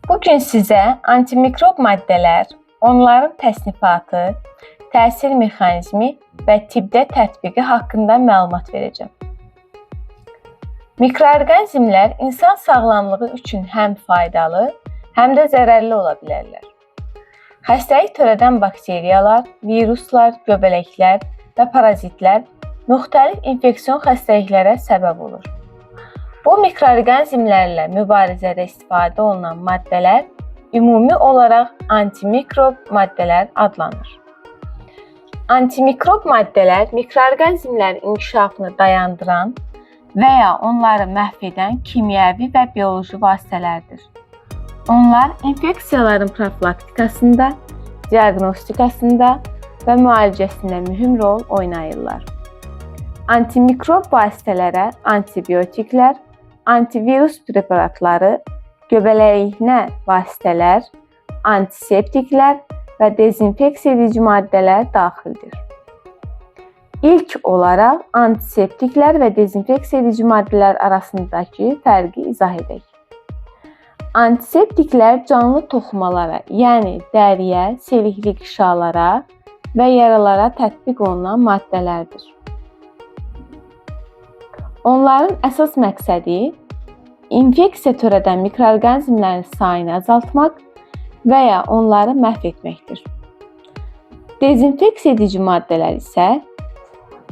Bugün sizə antimikrob maddələr, onların təsnifatı, təsir mexanizmi və tibbdə tətbiqi haqqında məlumat verəcəm. Mikroorqanizmlər insan sağlamlığı üçün həm faydalı, həm də zərərli ola bilərlər. Xəstəlik törədən bakteriyalar, viruslar, göbələklər və parazitlər müxtəlif infeksion xəstəliklərə səbəb olur. Bu mikroorqanizmlərlə mübarizədə istifadə olunan maddələr ümumi olaraq antimikrob maddələr adlanır. Antimikrob maddələr mikroorqanizmlərin inkişafını dayandıran və ya onları məhv edən kimyəvi və bioloji vasitələrdir. Onlar infeksiyaların profilaktikasında, diaqnostikasında və müalicəsində mühüm rol oynayırlar. Antimikrob vasitələrə antibiotiklər, antivirus preparatları, göbələyinə vasitələr, antiseptiklər və dezinfeksiya edici maddələr daxildir. İlk olaraq antiseptiklər və dezinfeksiya edici maddələr arasındakı fərqi izah edək. Antiseptiklər canlı toxumalara, yəni dəriyə, selikli qişalara və yaralara tətbiq olunan maddələrdir. Onların əsas məqsədi infeksiya törədən mikroorqanizmlərin sayını azaltmaq və ya onları məhv etməkdir. Dezinfeksiya edici maddələr isə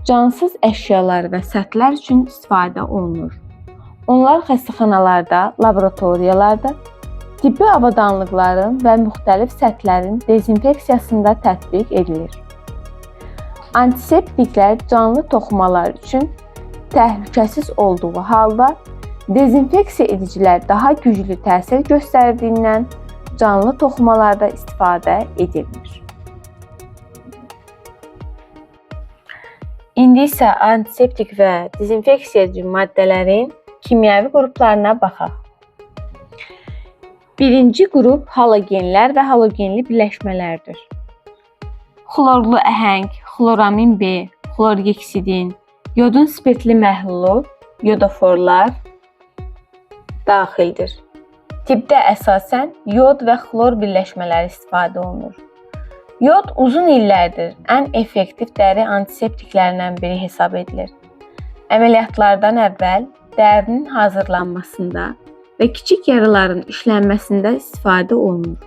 cansız əşyalar və səthlər üçün istifadə olunur. Onlar xəstəxanalarda, laboratoriyalarda, tibbi avadanlıqların və müxtəlif səthlərin dezinfeksiyasında tətbiq edilir. Antiseptiklər canlı toxumalar üçün təhlükəsiz olduğu halda, dezinfeksiya edicilər daha güclü təsir göstərdiyindən canlı toxumalarda istifadə edilir. İndi isə antiseptik və dezinfeksiya edici maddələrin kimyəvi qruplarına baxaq. Birinci qrup halogenlər və halogenli birləşmələrdir. Xlorlu əhəng, xloramin B, xlorheksidin, yodun spirtli məhlulu, yodoforlar daxildir. Tibbdə əsasən yod və xlor birləşmələri istifadə olunur. Yod uzun illərdir ən effektiv dəri antiseptiklərindən biri hesab edilir. Əməliyyatlardan əvvəl dərinin hazırlanmasında və kiçik yaraların işlənməsində istifadə olunur.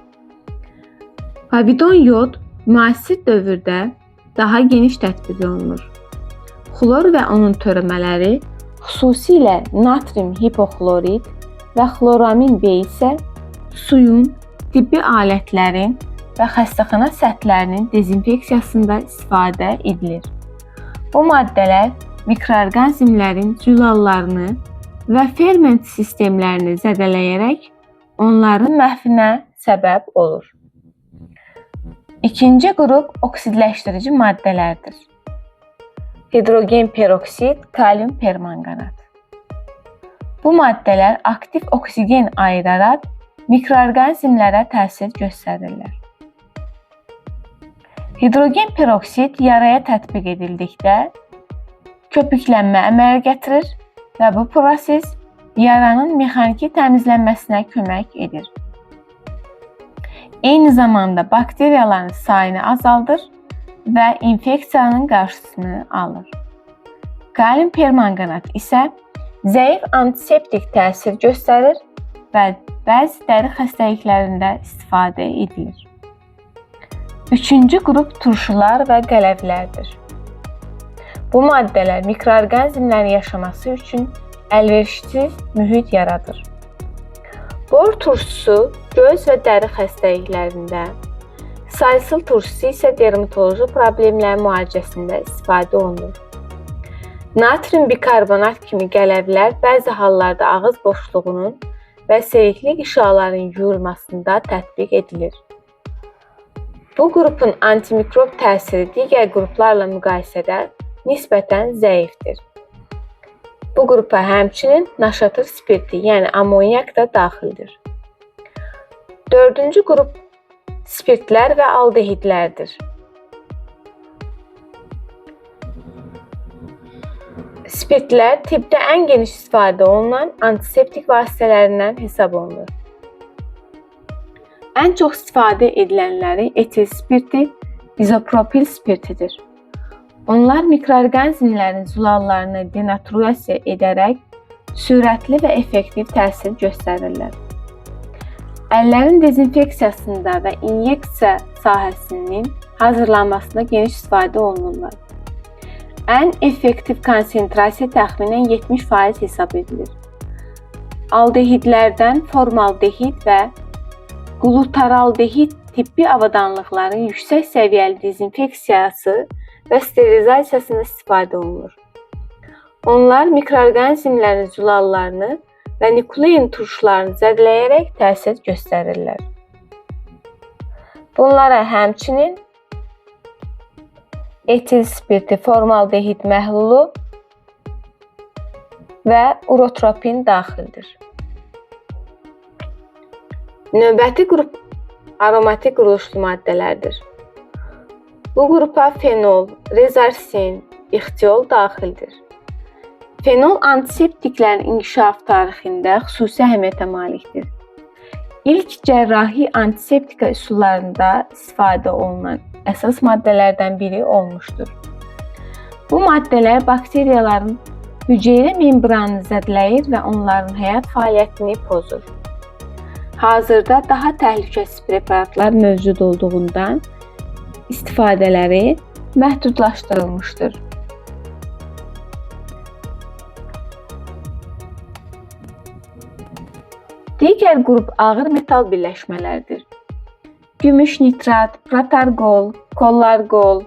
Povidon yod müasir dövrdə daha geniş tətbiq olunur. Xlor və onun törəmələri, xüsusilə natrium hipoxlorid və xloramin B isə suyun, tibbi alətlərin və xəstəxana səthlərinin dezinfeksiyasında istifadə edilir. Bu maddələr mikroorqanizmlərin zülallarını və ferment sistemlərini zədələyərək onların məhvinə səbəb olur. İkinci qrup oksidləşdirici maddələrdir. Hidrogen peroksid, kalium permanganat. Bu maddələr aktiv oksigen ayıraraq mikroorqanizmlərə təsir göstərirlər. Hidrogen peroksid yaraya tətbiq edildikdə köpüklənmə əmələ gətirir və bu proses yaranın mexaniki təmizlənməsinə kömək edir. Eyni zamanda bakteriyaların sayını azaldır və infeksiyanın qarşısını alır. Kalium permanganat isə zəif antiseptik təsir göstərir və bəzi dəri xəstəliklərində istifadə edilir. Üçüncü qrup turşular və qələvlərdir. Bu maddələr mikroorqanizmlərin yaşaması üçün əlverişsiz mühit yaradır. Bor turşusu göz və dəri xəstəliklərində, sayısıl turşusu isə dermatoloji problemlərin müalicəsində istifadə olunur. Natrium bikarbonat kimi qələvlər bəzi hallarda ağız boşluğunun və selikli qişaların yuyulmasında tətbiq edilir. Bu qrupun antimikrob təsiri digər qruplarla müqayisədə nisbətən zəifdir. Bu qrupa həmçinin naşatır spirti, yəni amonyak da daxildir. Dördüncü qrup spirtlər və aldehidlərdir. Spirtlər tibbdə ən geniş istifadə olunan antiseptik vasitələrindən hesab olunur. Ən çox istifadə edilənləri etil spirti, izopropil spirtidir. Onlar mikroorqanizmlərin zülallarını denaturasiya edərək sürətli və effektiv təsir göstərirlər. Əllərin dezinfeksiyasında və inyeksiya sahəsinin hazırlanmasında geniş istifadə olunurlar. Ən effektiv konsentrasiya təxminən 70% hesab edilir. Aldehidlərdən formaldehid və glutaraldehid tibbi avadanlıqların yüksək səviyyəli dezinfeksiyası və sterilizasiyasında istifadə olunur. Onlar mikroorqanizmlərin zülallarını və nuklein turşularını zədələyərək təsir göstərirlər. Bunlara həmçinin etil spirti, formaldehid məhlulu və urotropin daxildir. Növbəti qrup aromatik quruluşlu maddələrdir. Bu qrupa fenol, rezarsin, ixtiol daxildir. Fenol antiseptiklərin inkişaf tarixində xüsusi əhəmiyyətə malikdir. İlk cərrahi antiseptika üsullarında istifadə olunan əsas maddələrdən biri olmuşdur. Bu maddələr bakteriyaların hüceyrə membranını zədələyir və onların həyat fəaliyyətini pozur. Hazırda daha təhlükəsiz preparatlar mövcud olduğundan istifadələri məhdudlaşdırılmışdır. Digər qrup ağır metal birləşmələrdir. Gümüş nitrat, protargol, kollargol,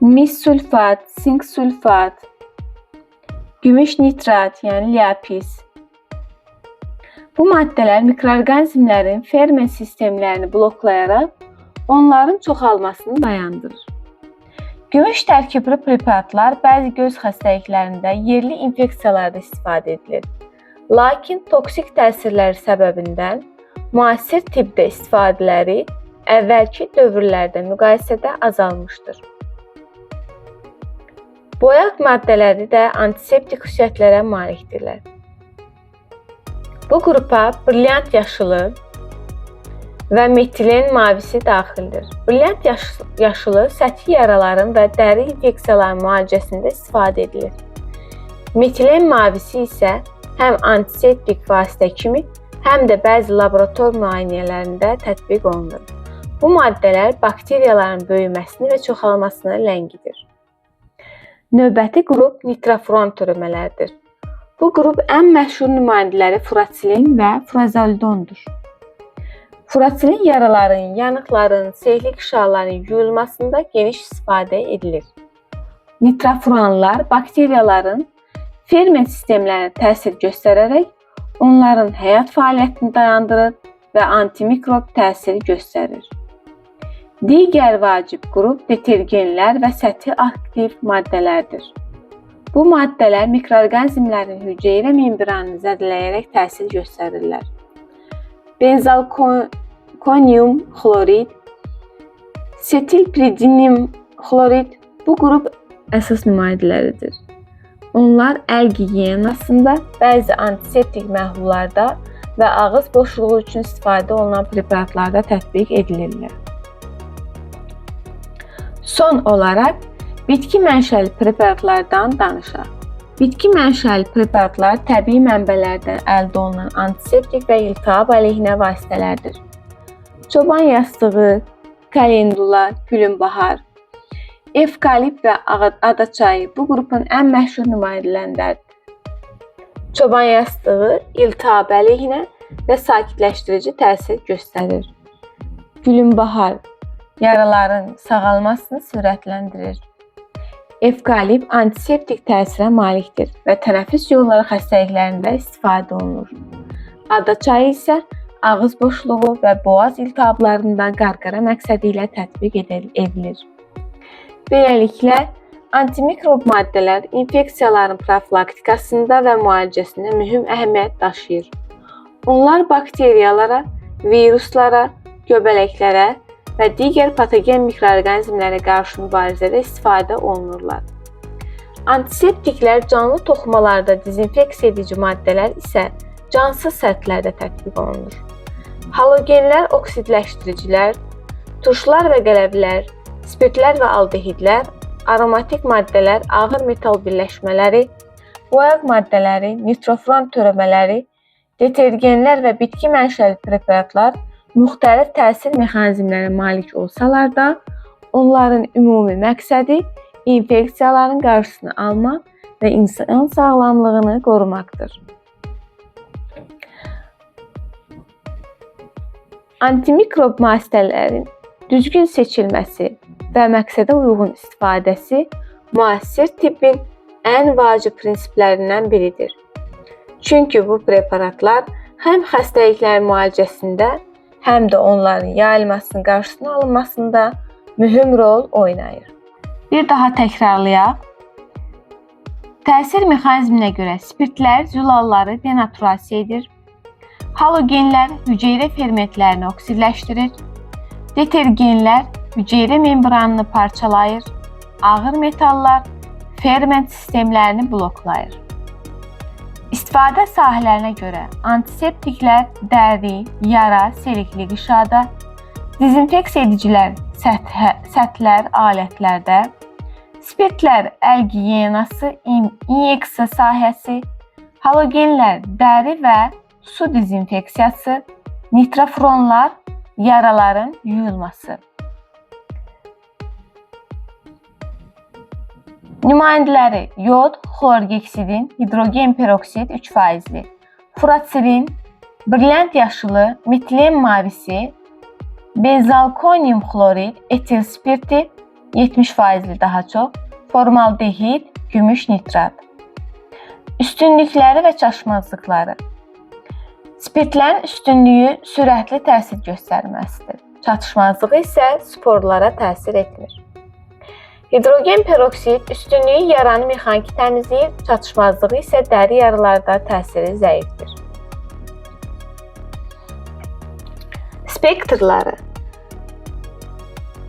mis sulfat, sink sulfat, gümüş nitrat, yəni lapis. Bu maddələr mikroorqanizmlərin ferment sistemlərini bloklayaraq onların çoxalmasını dayandırır. Gümüş tərkibli preparatlar bəzi göz xəstəliklərində, yerli infeksiyalarda istifadə edilir. Lakin toksik təsirləri səbəbindən müasir tibbdə istifadələri əvvəlki dövrlərdə müqayisədə azalmışdır. Boyaq maddələri də antiseptik xüsusiyyətlərə malikdirlər. Bu qrupa brilyant yaşılı və metilen mavisi daxildir. Brilyant yaşılı səthi yaraların və dəri infeksiyaların müalicəsində istifadə edilir. Metilen mavisi isə həm antiseptik vasitə kimi, həm də bəzi laborator müayinələrində tətbiq olunur. Bu maddələr bakteriyaların böyüməsini və çoxalmasını ləngidir. Növbəti qrup nitrofuran törəmələrdir. Bu qrup ən məşhur nümayəndələri furacilin və furazolidondur. Furacilin yaraların, yanıqların, seyhli qışaların yuyulmasında geniş istifadə edilir. Nitrofuranlar bakteriyaların ferment sistemlərinə təsir göstərərək onların həyat fəaliyyətini dayandırır və antimikrob təsiri göstərir. Digər vacib qrup detergenlər və səthi aktiv maddələrdir. Bu maddələr mikroorqanizmlərin hüceyrə membranını zədələyərək təsir göstərirlər. Benzalkonium xlorid, setilpiridium xlorid bu qrup əsas nümayəndələridir. Onlar əl gigiyenasında, bəzi antiseptik məhlullarda və ağız boşluğu üçün istifadə olunan preparatlarda tətbiq edilirlər. Son olaraq, bitki mənşəli preparatlardan danışaq. Bitki mənşəli preparatlar təbii mənbələrdən əldə olunan antiseptik və iltihab əleyhinə vasitələrdir. Çoban yastığı, kalendula, gülünbahar, evkalipt və adaçayı bu qrupun ən məşhur nümayəndələridir. Çoban yastığı iltihab əleyhinə və sakitləşdirici təsir göstərir. Gülünbahar yaraların sağalmasını sürətləndirir. Evkalipt antiseptik təsirə malikdir və tənəffüs yolları xəstəliklərində istifadə olunur. Adaçayı isə ağız boşluğu və boğaz iltihablarında qarqara məqsədi ilə tətbiq edilir. Beləliklə, antimikrob maddələr infeksiyaların profilaktikasında və müalicəsində mühüm əhəmiyyət daşıyır. Onlar bakteriyalara, viruslara, göbələklərə və digər patogen mikroorqanizmlərə qarşı mübarizədə istifadə olunurlar. Antiseptiklər canlı toxumalarda dezinfeksiya edici maddələr isə cansız səthlərdə tətbiq olunur. Halogenlər, oksidləşdiricilər, turşlar və qələvlər, spirtlər və aldehidlər, aromatik maddələr, ağır metal birləşmələri, boyaq maddələri, nitrofron törəmələri, detergenlər və bitki mənşəli preparatlar müxtəlif təsir mexanizmlərinə malik olsalar da, onların ümumi məqsədi infeksiyaların qarşısını almaq və insan sağlamlığını qorumaqdır. Antimikrob vasitələrin düzgün seçilməsi və məqsədə uyğun istifadəsi müasir tibbin ən vacib prinsiplərindən biridir. Çünki bu preparatlar həm xəstəliklərin müalicəsində, həm də onların yayılmasının qarşısının alınmasında mühüm rol oynayır. Bir daha təkrarlayaq. Təsir mexanizminə görə spirtlər zülalları denaturasiya edir. Halogenlər hüceyrə fermentlərini oksidləşdirir. Detergenlər hüceyrə membranını parçalayır. Ağır metallar ferment sistemlərini bloklayır. İstifadə sahələrinə görə antiseptiklər dəri, yara, selikli qişada, dezinfeksiya edicilər səthlər, alətlərdə, spirtlər əl gigiyenası, inyeksiya sahəsi, halogenlər dəri və su dezinfeksiyası, nitrofronlar yaraların yuyulması. Nümayəndələri yod, xlorgeksidin, hidrogen peroksid 3%, furatsirin, brilliant yaşılı, metilen mavisi, benzalkonium xlorid, etil spirti 70% daha çox, formaldehid, gümüş nitrat. Üstünlükləri və çaşmazlıqları. Spirtlərin üstünlüyü sürətli təsir göstərməsidir. Çatışmazlığı isə sporlara təsir etmir. Hidrogen peroksid üstünlüyü yaranı mexaniki təmizləyir, çatışmazlığı isə dəri yaralarda təsiri zəifdir. Spektrları.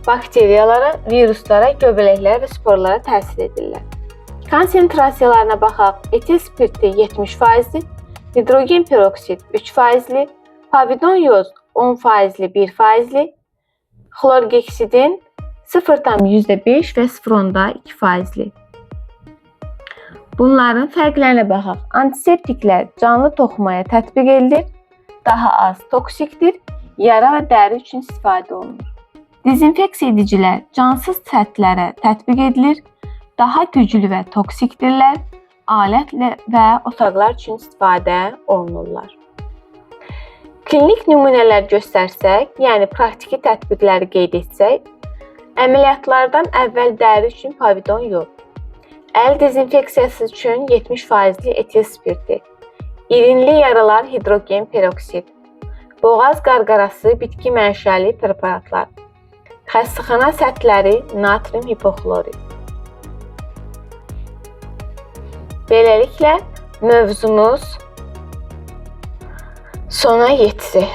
Bakteriyalara, viruslara, göbələklərə və sporlara təsir edirlər. Konsentrasiyalarına baxaq. Etil spirti 70%, hidrogen peroksid 3%, povidon-yoz 10%, 1%, xlorgeksidin 0,5 və sifronda 2%. Bunların fərqlərinə baxaq. Antiseptiklər canlı toxumaya tətbiq edilir, daha az toksikdir, yara və dəri üçün istifadə olunur. Dezinfeksiya edicilər cansız səthlərə tətbiq edilir, daha güclü və toksikdirlər, alət və otaqlar üçün istifadə olunurlar. Klinik nümunələr göstərsək, yəni praktiki tətbiqləri qeyd etsək, əməliyyatlardan əvvəl dəri üçün povidon yox, əl dezinfeksiyası üçün 70% etil spirti, irinli yaralar hidrogen peroksid, boğaz qarqarası bitki mənşəli preparatlar, xəstəxana səthləri natrium hipoxlorid. Beləliklə, mövzumuz sona yetdi.